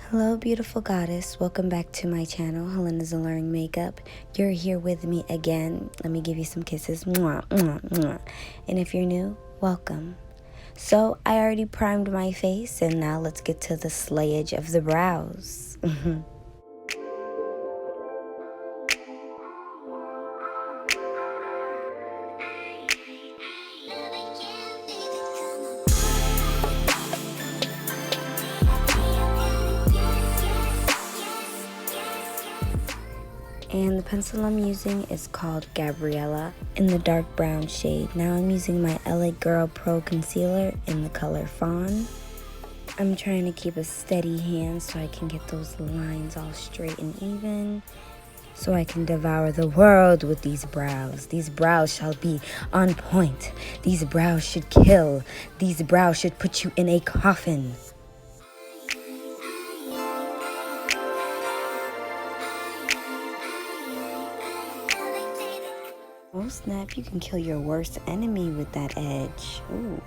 Hello beautiful goddess, welcome back to my channel, Hilenda's Alluring Makeup. You're here with me again. Let me give you some kisses. Mwah, mwah, mwah. And if you're new, welcome. So I already primed my face and now let's get to the slayage of the brows. And the pencil I'm using is called Gabriella in the dark brown shade. Now I'm using my LA Girl Pro Concealer in the color Fawn. I'm trying to keep a steady hand so I can get those lines all straight and even, so I can devour the world with these brows. These brows shall be on point. These brows should kill. These brows should put you in a coffin. Oh snap, you can kill your worst enemy with that edge. Ooh.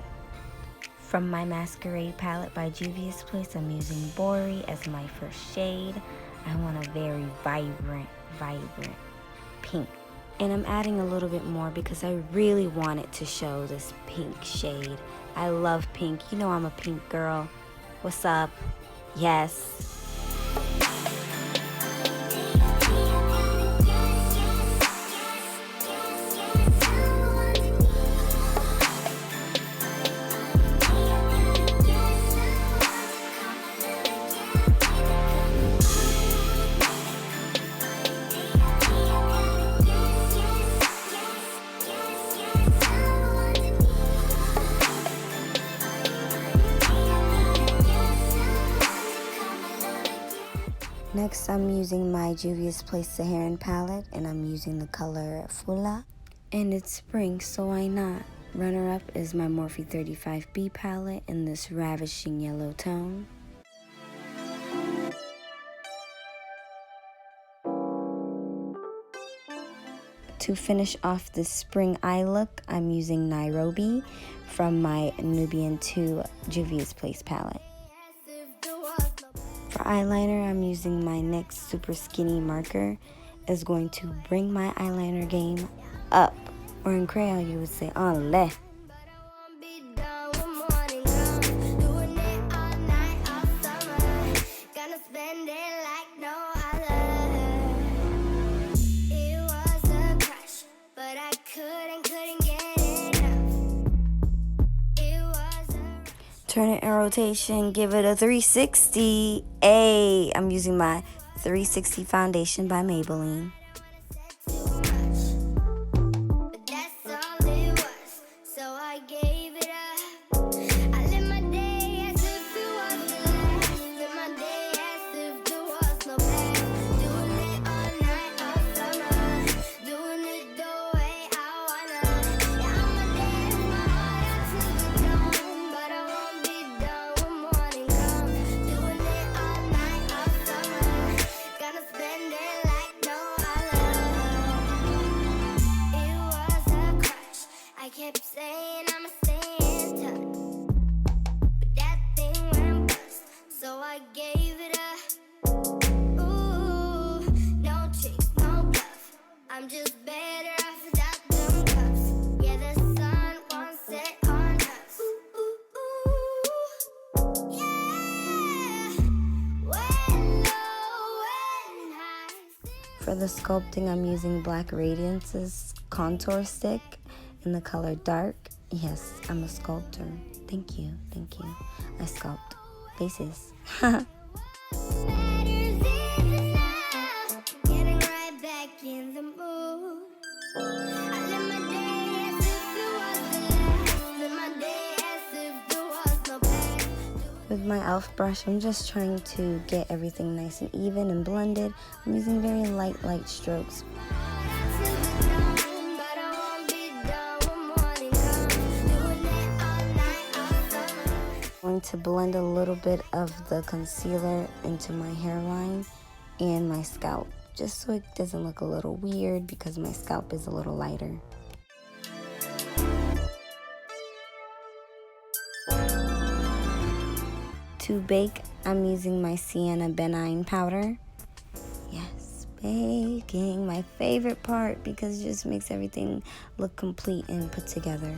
From my Masquerade palette by Juvia's Place, I'm using Bori as my first shade. I want a very vibrant pink. And I'm adding a little bit more because I really wanted to show this pink shade. I love pink. You know I'm a pink girl. What's up? Yes. Next, I'm using my Juvia's Place Saharan palette, and I'm using the color Fula. And it's spring, so why not? Runner-up is my Morphe 35B palette in this ravishing yellow tone. To finish off this spring eye look, I'm using Nairobi from my Nubian 2 Juvia's Place palette. For eyeliner, I'm using my NYX Super Skinny marker. It's going to bring my eyeliner game up. Or in Creole, you would say, en l'air. Turn it in rotation, give it a 360. Hey, I'm using my 360 foundation by Maybelline. For the sculpting, I'm using Black Radiance's contour stick in the color Dark. Yes, I'm a sculptor. Thank you. I sculpt faces. With my e.l.f. brush, I'm just trying to get everything nice and even and blended. I'm using very light strokes. I'm going to blend a little bit of the concealer into my hairline and my scalp, just so it doesn't look a little weird because my scalp is a little lighter. To bake, I'm using my Sienna benign powder. Yes, baking, my favorite part because it just makes everything look complete and put together.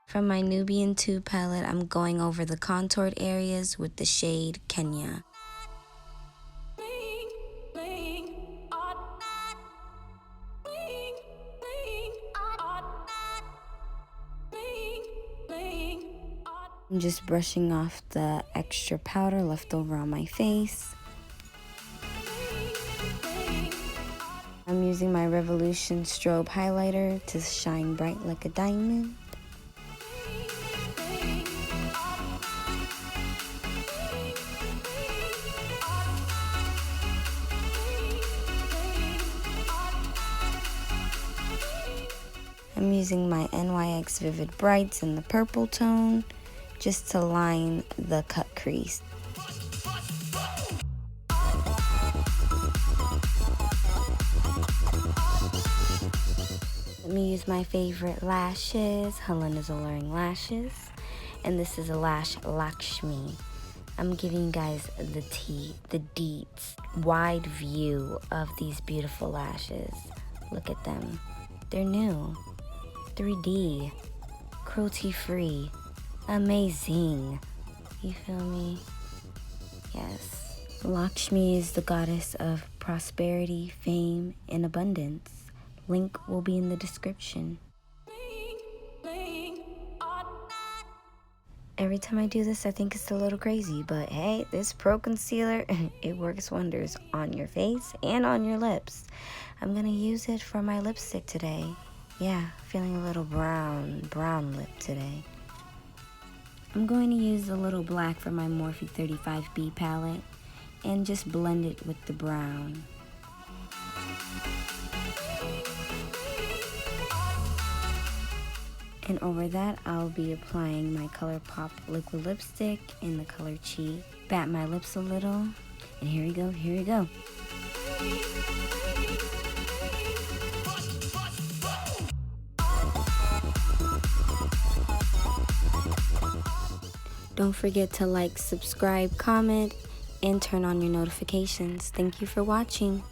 From my Nubian 2 palette, I'm going over the contoured areas with the shade Kenya. I'm just brushing off the extra powder left over on my face. I'm using my Revolution Strobe highlighter to shine bright like a diamond. I'm using my NYX Vivid Brights in the purple tone just to line the cut crease. Let me use my favorite lashes, Hilenda's Alluring Lashes, and this is a lash Lakshmi. I'm giving you guys the tea, the deets, wide view of these beautiful lashes. Look at them. They're new, 3D, cruelty-free, amazing. You feel me? Yes. Lakshmi is the goddess of prosperity, fame, and abundance. Link will be in the description. Every time I do this, I think it's a little crazy, but hey, this Pro Concealer, it works wonders on your face and on your lips. I'm gonna use it for my lipstick today. Yeah, feeling a little brown lip today. I'm going to use a little black from my Morphe 35B palette and just blend it with the brown. And over that, I'll be applying my ColourPop liquid lipstick in the color Cheek. Bat my lips a little, and here we go, here we go. Don't forget to like, subscribe, comment, and turn on your notifications. Thank you for watching.